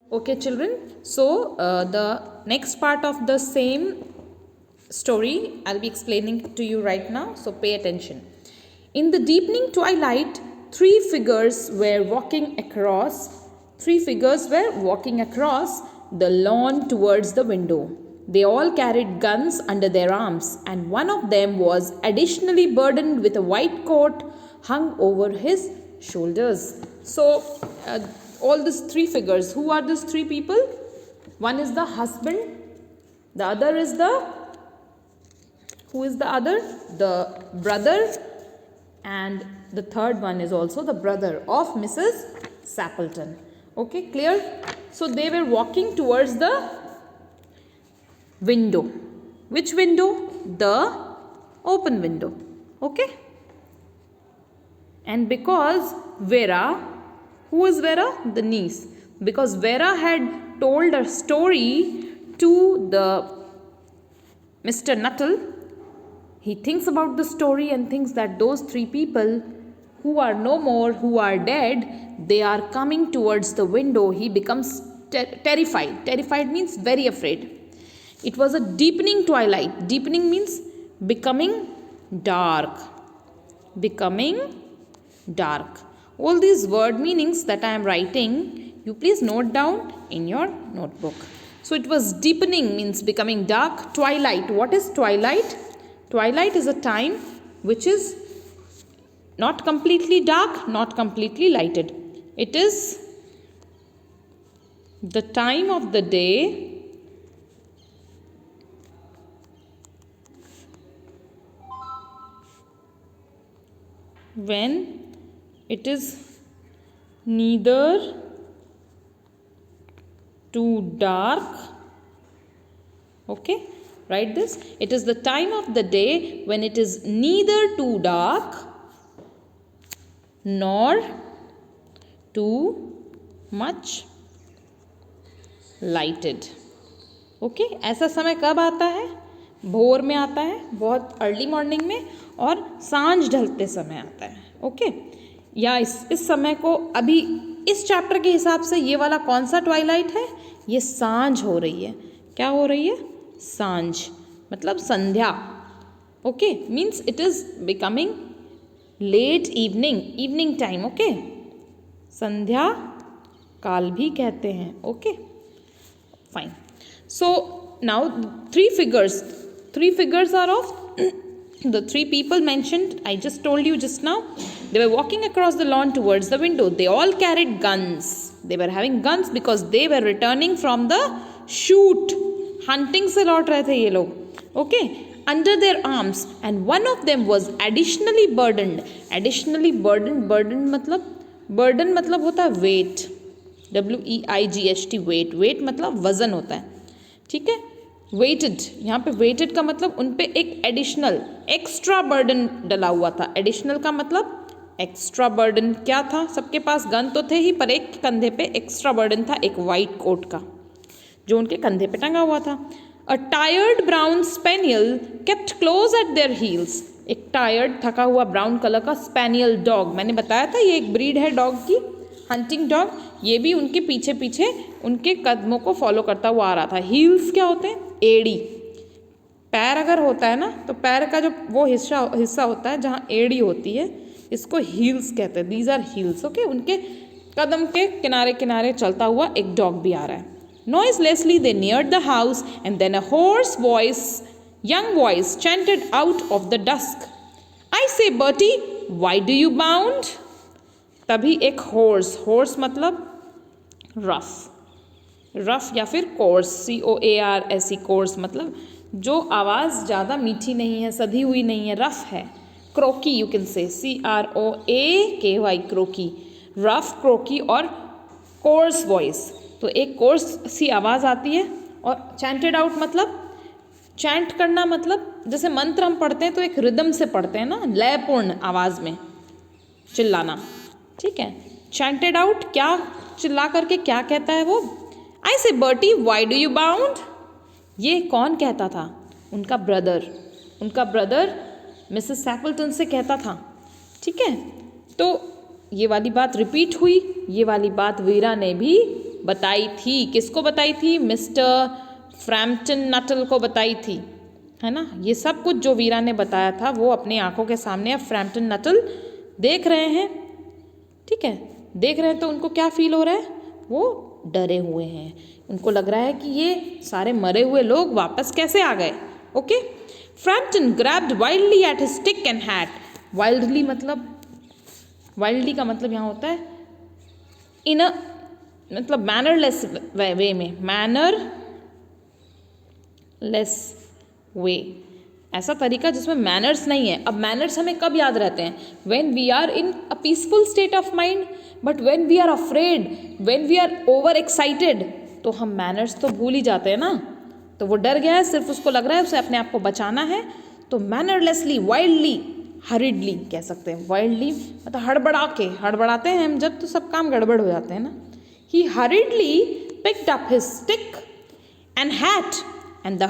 Okay, children. So, the next part of the same story I'll be explaining to you right now. So, pay attention. In the deepening twilight, three figures were walking across. Three figures were walking across the lawn towards the window. They all carried guns under their arms, and one of them was additionally burdened with a white coat hung over his shoulders. So, all these three figures, who are these three people? One is the husband, the other is the, who is the other? The brother, and the third one is also the brother of Mrs. Sappleton. Okay, clear? So they were walking towards the window. Which window? The open window. Okay? And because Vera, who is Vera? The niece. Because Vera had told a story to the Mr. Nuttall, he thinks about the story and thinks that those three people who are no more, who are dead, they are coming towards the window. He becomes terrified. Terrified means very afraid. It was a deepening twilight. Deepening means becoming dark. Becoming dark. All these word meanings that I am writing, you please note down in your notebook. So it was deepening means becoming dark. Twilight. What is twilight? Twilight is a time which is not completely dark, not completely lighted. It is the time of the day when it is neither too dark. Okay, write this. It is the time of the day when it is neither too dark nor too much lighted. Okay ऐसा समय कब आता है? भोर में आता है, बहुत अर्ली मॉर्निंग में, और सांझ ढलते समय आता है. ओके या इस समय को अभी इस चैप्टर के हिसाब से ये वाला कौन सा ट्वाइलाइट है? ये सांझ हो रही है. क्या हो रही है? सांझ मतलब संध्या. Okay means it is becoming late evening, evening time. Okay संध्या काल भी कहते हैं. Okay fine. So now three figures are of the three people mentioned. I just told you just now. They were walking across the lawn towards the window. They all carried guns. They were having guns because they were returning from the shoot. Hunting से लौट रहे थे ये लोग. Okay, under their arms, and one of them was additionally burdened. Additionally burdened, burden मतलब होता है weight. WEIGHT weight. weight मतलब वजन होता है. ठीक है. वेटेड, यहाँ पे वेटेड का मतलब उन पे एक एडिशनल एक्स्ट्रा बर्डन डला हुआ था. एडिशनल का मतलब एक्स्ट्रा बर्डन. क्या था? सबके पास गन तो थे ही, पर एक कंधे पे एक्स्ट्रा बर्डन था, एक वाइट कोट का, जो उनके कंधे पे टंगा हुआ था. A tired brown spaniel kept close at their heels. एक टायर्ड थका हुआ ब्राउन कलर का स्पेनियल डॉग, मैंने बताया था ये एक ब्रीड है डॉग की, हंटिंग डॉग. ये भी उनके पीछे पीछे उनके कदमों को फॉलो करता हुआ आ रहा था. हील्स क्या होते हैं? एड़ी. पैर अगर होता है ना, तो पैर का जो वो हिस्सा होता है जहाँ एड़ी होती है, इसको हील्स कहते हैं. These are heels. ओके उनके कदम के किनारे किनारे चलता हुआ एक डॉग भी आ रहा है. Noiselessly they neared the house, and then a hoarse voice, young voice, chanted out of the dusk, "I say, Bertie, why do you bound?" तभी एक horse मतलब रफ या फिर कोर्स, COARSE कोर्स मतलब जो आवाज़ ज़्यादा मीठी नहीं है, सधी हुई नहीं है, रफ है. Croaky you can say, CROAKY croaky. Rough, croaky और कोर्स वॉइस. तो एक कोर्स सी आवाज़ आती है. और चैंटेड आउट मतलब चैंट करना, मतलब जैसे मंत्र हम पढ़ते हैं तो एक रिदम से पढ़ते हैं ना, लयपूर्ण आवाज़ में चिल्लाना. ठीक है. चैंटेड आउट क्या चिल्ला करके क्या कहता है वो? आई से Bertie why do you bound. ये कौन कहता था? उनका ब्रदर मिसेस सैपल्टन से कहता था. ठीक है. तो ये वाली बात रिपीट हुई. ये वाली बात वीरा ने भी बताई थी। किसको बताई थी? मिस्टर फ्रैम्पटन नटल को बताई थी, है ना। ये सब कुछ जो वीरा ने बताया था वो अपनी आंखों के सामने अब फ्रैम्पटन नटल देख रहे हैं, ठीक है। देख रहे हैं तो उनको क्या फील हो रहा है? वो डरे हुए हैं। उनको लग रहा है कि ये सारे मरे हुए लोग वापस कैसे आ गए। Okay. Frampton grabbed wildly at his stick and hat. Wildly मतलब, वाइल्डली का मतलब यहाँ होता है इन अ मतलब मैनरलेस वे में, मैनरलेस वे, ऐसा तरीका जिसमें मैनर्स नहीं है। अब मैनर्स हमें कब याद रहते हैं? When we are in a peaceful state of mind, but when we are afraid, when we are over excited, तो हम मैनर्स तो भूल ही जाते हैं ना। तो वो डर गया है, सिर्फ उसको लग रहा है उसे अपने आप को बचाना है, तो मैनरलेसली, वाइल्डली, हरिडली कह सकते हैं। वाइल्डली मतलब हड़बड़ा के, हड़बड़ाते हैं हम जब तो सब काम गड़बड़ हो जाते हैं ना। He hurriedly picked up his stick and hat and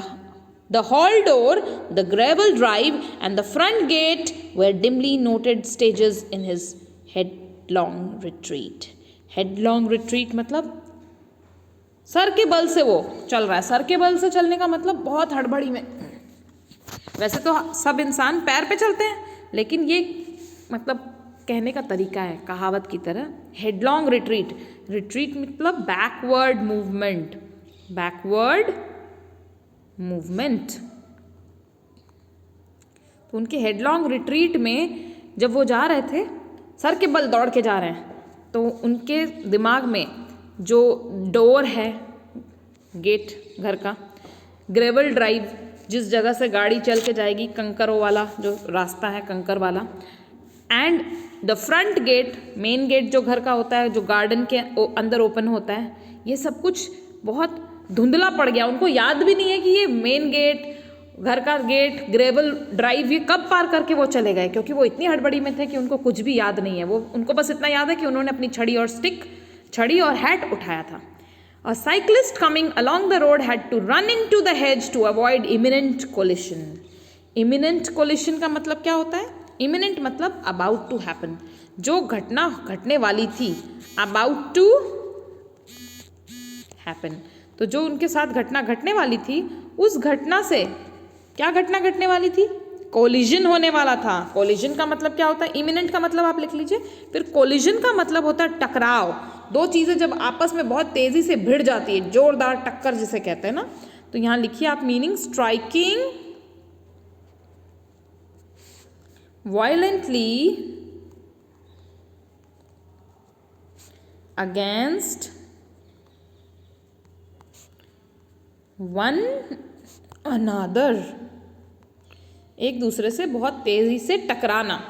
the hall door, the gravel drive, and the front gate were dimly noted stages in his headlong retreat. Headlong retreat मतलब सर के बल से वो चल रहा है। सर के बल से चलने का मतलब बहुत हड़बड़ी में। वैसे तो सब इंसान पैर पे चलते हैं, लेकिन ये मतलब कहने का तरीका है कहावत की तरह। हेडलॉन्ग रिट्रीट, रिट्रीट मतलब बैकवर्ड मूवमेंट, बैकवर्ड मूवमेंट। तो उनके हेडलॉन्ग रिट्रीट में जब वो जा रहे थे, सर के बल दौड़ के जा रहे हैं, तो उनके दिमाग में जो डोर है, गेट घर का, ग्रेवल ड्राइव जिस जगह से गाड़ी चल के जाएगी, कंकरों वाला जो रास्ता है कंकर वाला, and the front gate, main gate जो घर का होता है, जो गार्डन के अंदर ओपन होता है, ये सब कुछ बहुत धुंधला पड़ गया। उनको याद भी नहीं है कि ये मेन गेट, घर का गेट, ग्रेवल ड्राइव ये कब पार करके वो चले गए, क्योंकि वो इतनी हड़बड़ी में थे कि उनको कुछ भी याद नहीं है। वो उनको बस इतना याद है कि उन्होंने अपनी छड़ी और हैट उठाया था। A cyclist coming along the road had to run into the hedge to avoid imminent collision. Imminent collision का मतलब क्या होता है? Imminent मतलब about to happen, जो घटना घटने वाली थी, about to happen। तो जो उनके साथ घटना घटने वाली थी, उस घटना से क्या घटना घटने वाली थी? कोलिजन होने वाला था। कोलिजन का मतलब क्या होता है? इमिनेंट का मतलब आप लिख लीजिए, फिर कोलिजन का मतलब होता है टकराव। दो चीजें जब आपस में बहुत तेजी से भिड़ जाती है, जोरदार टक्कर जिसे कहते हैं ना। तो यहां लिखिए आप meaning, striking violently against one another, एक दूसरे से बहुत तेजी से टकराना।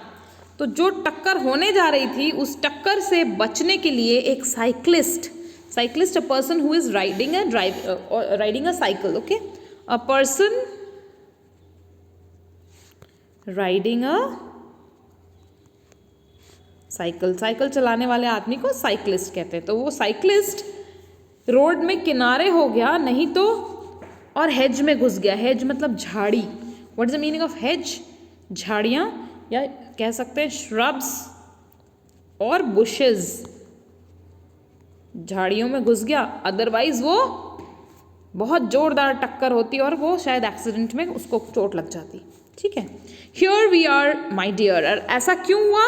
तो जो टक्कर होने जा रही थी, उस टक्कर से बचने के लिए एक cyclist, a person who is riding a cycle, okay, a person riding a cycle, cycle चलाने वाले आदमी को साइक्लिस्ट कहते हैं। तो वो साइक्लिस्ट रोड में किनारे हो गया, नहीं तो और हेज में घुस गया। हेज मतलब झाड़ी। What is the meaning of hedge? झाड़ियाँ, या कह सकते हैं श्रब्स और बुशेस। झाड़ियों में घुस गया, अदरवाइज वो बहुत जोरदार टक्कर होती और वो शायद एक्सीडेंट में उसको चोट लग जाती। ठीक है, here we are my dear. ऐसा क्यों हुआ?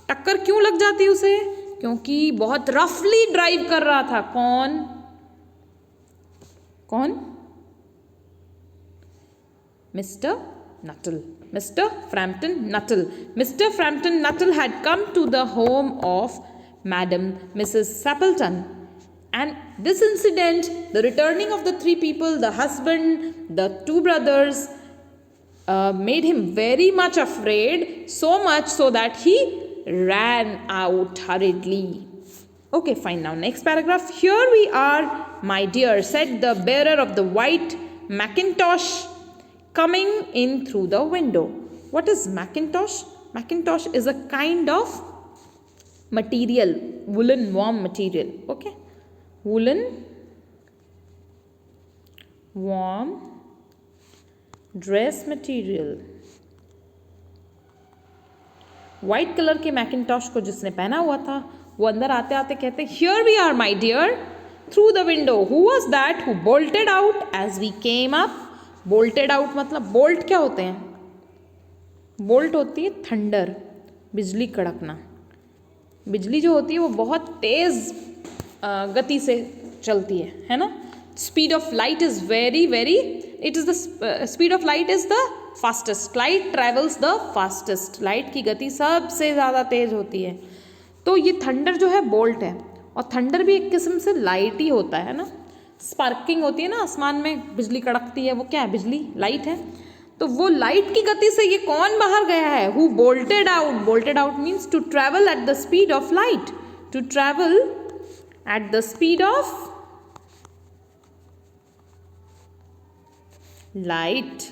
टक्कर क्यों लग जाती उसे? क्योंकि बहुत रफली ड्राइव कर रहा था। कौन? Mr. Nuttall, Mr. Frampton Nuttall. Mr. Frampton Nuttall had come to the home of Madam Mrs. Sappleton. And this incident, the returning of the three people, the husband, the two brothers, made him very much afraid, so much so that he ran out hurriedly. Okay, fine. Now, next paragraph. Here we are, my dear, said the bearer of the white mackintosh, coming in through the window. What is mackintosh? Mackintosh is a kind of material, woolen warm material. Okay, woolen warm dress material. White colour के Macintosh को जिसने पहना हुआ था, वो अंदर आते आते कहते, here we are my dear, through the window. Who was that who bolted out as we came up? Bolted out मतलब bolt क्या होते हैं? बोल्ट होती है थंडर, बिजली कड़कना। बिजली जो होती है वो बहुत तेज़ गति से चलती है ना। Speed of light is very very, it is the speed of light is the fastest, light travels the fastest, light की गति सबसे ज़्यादा तेज़ होती है। तो ये थंडर जो है बोल्ट है, और थंडर भी एक किस्म से लाइट ही होता है ना। स्पार्किंग होती है ना, आसमान में बिजली कड़कती है, वो क्या है? बिजली, लाइट है। तो वो लाइट की गति से ये कौन बाहर गया है? Who bolted out. Bolted out means to travel at the speed of light, to travel at the speed of light.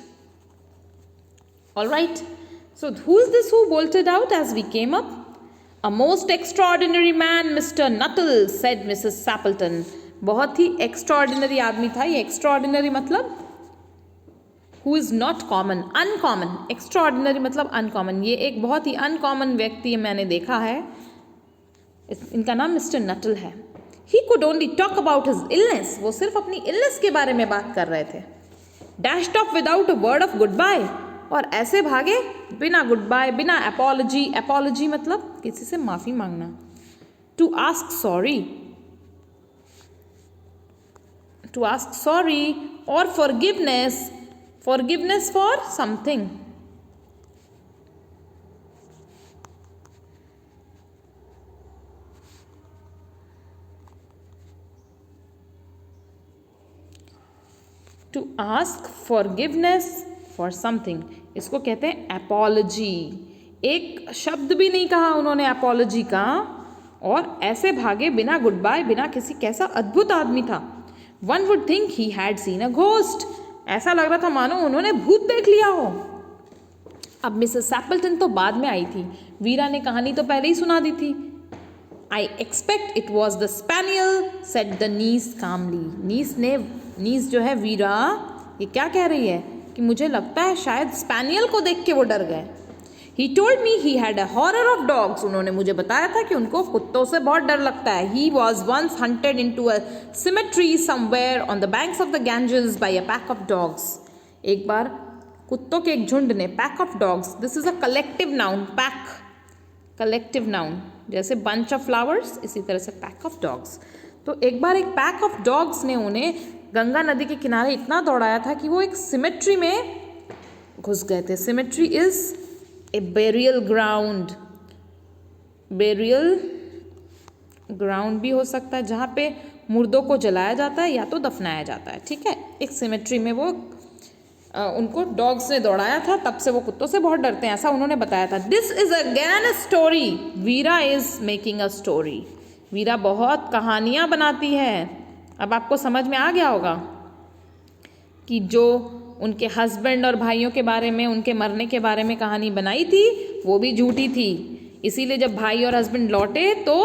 All right, so who is this who bolted out as we came up? A most extraordinary man, Mr. Nuttall, said Mrs. Sappleton. बहुत ही extraordinary आदमी था ये। extraordinary मतलब who is not common, uncommon। extraordinary मतलब uncommon, ये एक बहुत ही uncommon व्यक्ति मैंने देखा है। इनका नाम मिस्टर नटल है। He could only talk about his illness, वो सिर्फ अपनी illness के बारे में बात कर रहे थे। Dashed off without a word of goodbye, और ऐसे भागे बिना गुड बाय, बिना अपॉलॉजी। अपॉलॉजी मतलब किसी से माफ़ी मांगना। To ask sorry, to ask sorry और forgiveness, forgiveness for something. To ask forgiveness for something, इसको कहते हैं अपॉलॉजी। एक शब्द भी नहीं कहा उन्होंने अपॉलॉजी का, और ऐसे भागे बिना गुड बाय, बिना किसी। कैसा अद्भुत आदमी था। One would think he had seen a ghost, ऐसा लग रहा था मानो उन्होंने भूत देख लिया हो। अब मिसेस सैपल्टन तो बाद में आई थी, वीरा ने कहानी तो पहले ही सुना दी थी। I expect it was the spaniel, said the niece calmly. Niece जो है वीरा, ये क्या कह रही है कि मुझे लगता है शायद स्पैनियल को देख के वो डर गए। He told me he had a horror of dogs, उन्होंने मुझे बताया था कि उनको कुत्तों से बहुत डर लगता है। He was once hunted into a cemetery somewhere on the banks of the Ganges by a pack of dogs. एक बार कुत्तों के एक झुंड ने, pack of dogs, this is a collective noun, pack collective noun, जैसे bunch of flowers, इसी तरह से पैक ऑफ डॉग्स। तो एक बार एक पैक ऑफ डॉग्स ने उन्हें गंगा नदी के किनारे इतना दौड़ाया था कि वो एक सिमेट्री में घुस गए थे। Symmetry is a burial ground, burial ground भी हो सकता है जहाँ पे मुर्दों को जलाया जाता है या तो दफनाया जाता है। ठीक है, एक सिमेट्री में वो उनको डॉग्स ने दौड़ाया था, तब से वो कुत्तों से बहुत डरते हैं, ऐसा उन्होंने बताया था। This is again a story, Vera is making a story. Vera बहुत कहानियाँ बनाती है। अब आपको समझ में आ गया होगा कि जो उनके हस्बैंड और भाइयों के बारे में, उनके मरने के बारे में कहानी बनाई थी वो भी झूठी थी। इसीलिए जब भाई और हस्बैंड लौटे तो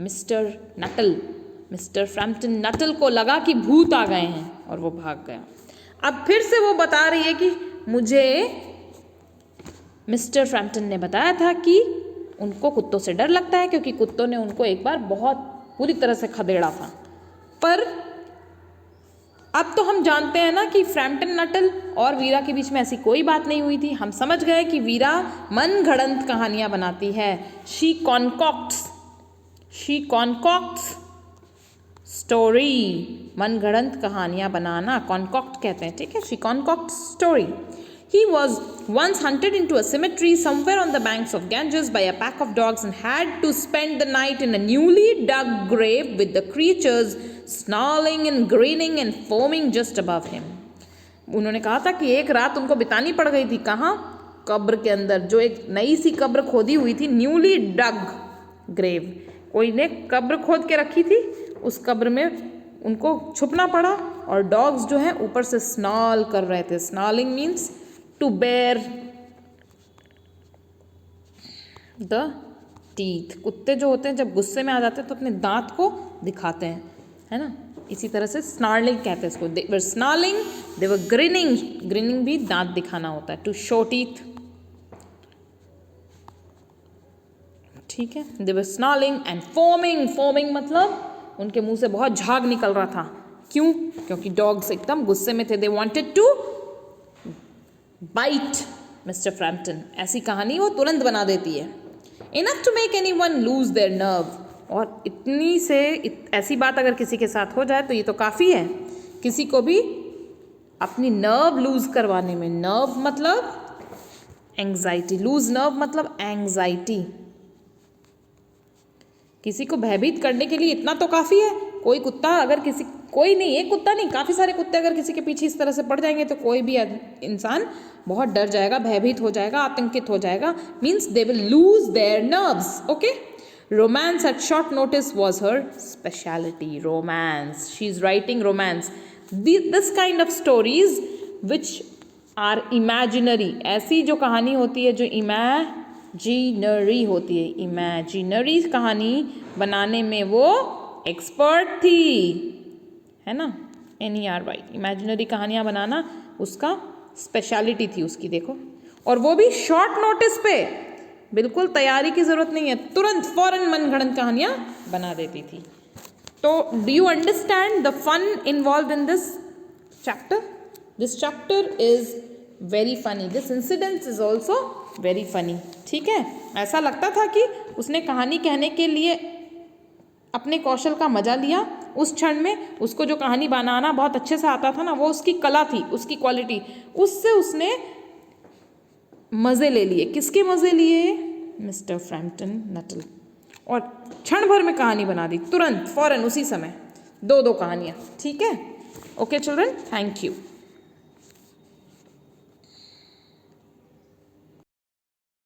मिस्टर फ्रैम्पटन नटल को लगा कि भूत आ गए हैं और वो भाग गया। अब फिर से वो बता रही है कि मुझे मिस्टर फ्रैम्पटन ने बताया था कि उनको कुत्तों से डर लगता है क्योंकि कुत्तों ने उनको एक बार बहुत पूरी तरह से खदेड़ा था। पर अब तो हम जानते हैं ना कि फ्रैम्पटन नटल और वीरा के बीच में ऐसी कोई बात नहीं हुई थी। हम समझ गए कि वीरा मन घड़ंत कहानियाँ बनाती है। शी कॉन्कॉक्ट्स स्टोरी, मन घड़ंत कहानियाँ बनाना, कॉन्कॉक्ट कहते हैं। ठीक है, she concoct story. He was once hunted into a cemetery somewhere on the banks of Ganges by a pack of dogs and had to spend the night in a newly dug grave with the creatures snarling and grinning and foaming just above him. उन्होंने कहा था कि एक रात उनको बितानी पड़ गई थी। कहाँ? कब्र के अंदर, जो एक नई सी कब्र खोदी हुई थी, न्यूली डग ग्रेव, कोई ने कब्र खोद के रखी थी, उस कब्र में उनको छुपना पड़ा और डॉग्स जो हैं ऊपर से स्नॉल कर रहे थे। Snarling means to bare the teeth. कुत्ते जो होते हैं जब गुस्से में आ जाते हैं तो अपने दांत को दिखाते हैं, है ना, इसी तरह से स्नार्लिंग कहते हैं इसको। दे वर स्नार्लिंग, दे वर ग्रिनिंग, ग्रिनिंग भी दांत दिखाना होता है, टू शो टीथ। ठीक है, दे वर स्नार्लिंग एंड फोमिंग, फोमिंग मतलब उनके मुंह से बहुत झाग निकल रहा था। क्यों? क्योंकि डॉग्स एकदम गुस्से में थे। They wanted to bite mister Frampton. ऐसी कहानी वो तुरंत बना देती है। Enough to make anyone lose their nerve. और इतनी से ऐसी बात अगर किसी के साथ हो जाए तो ये तो काफ़ी है, किसी को भी अपनी नर्व लूज करवाने में। नर्व मतलब एंग्जाइटी, लूज नर्व मतलब एंग्जाइटी। किसी को भयभीत करने के लिए इतना तो काफ़ी है। कोई कुत्ता अगर किसी, कोई नहीं, एक कुत्ता नहीं, काफ़ी सारे कुत्ते अगर किसी के पीछे इस तरह से पड़ जाएंगे तो कोई भी इंसान बहुत डर जाएगा, भयभीत हो जाएगा, आतंकित हो जाएगा। Means they will lose their nerves. Okay, romance at short notice was her speciality. Romance, she is writing romance, this kind of stories which are imaginary. ऐसी जो कहानी होती है जो इमेजिनरी होती है, इमेजिनरी कहानी बनाने में वो एक्सपर्ट थी, है ना। NERY, इमेजिनरी कहानियाँ बनाना उसका स्पेशलिटी थी उसकी। देखो, और वो भी शॉर्ट नोटिस पे, बिल्कुल तैयारी की ज़रूरत नहीं है, तुरंत फौरन मनगढ़ंत कहानियाँ बना देती थी। तो do you understand the fun involve in this chapter? This chapter is very funny, this incident is also very funny. ठीक है, ऐसा लगता था कि उसने कहानी कहने के लिए अपने कौशल का मजा लिया उस क्षण में। उसको जो कहानी बनाना बहुत अच्छे से आता था ना, वो उसकी कला थी, उसकी क्वालिटी, उससे उसने मज़े ले लिए। किसके मज़े लिए? Mister Frampton Nuttall. और क्षण भर में कहानी बना दी, तुरंत फौरन उसी समय, दो कहानियाँ। ठीक है, ओके चिल्ड्रन, थैंक यू।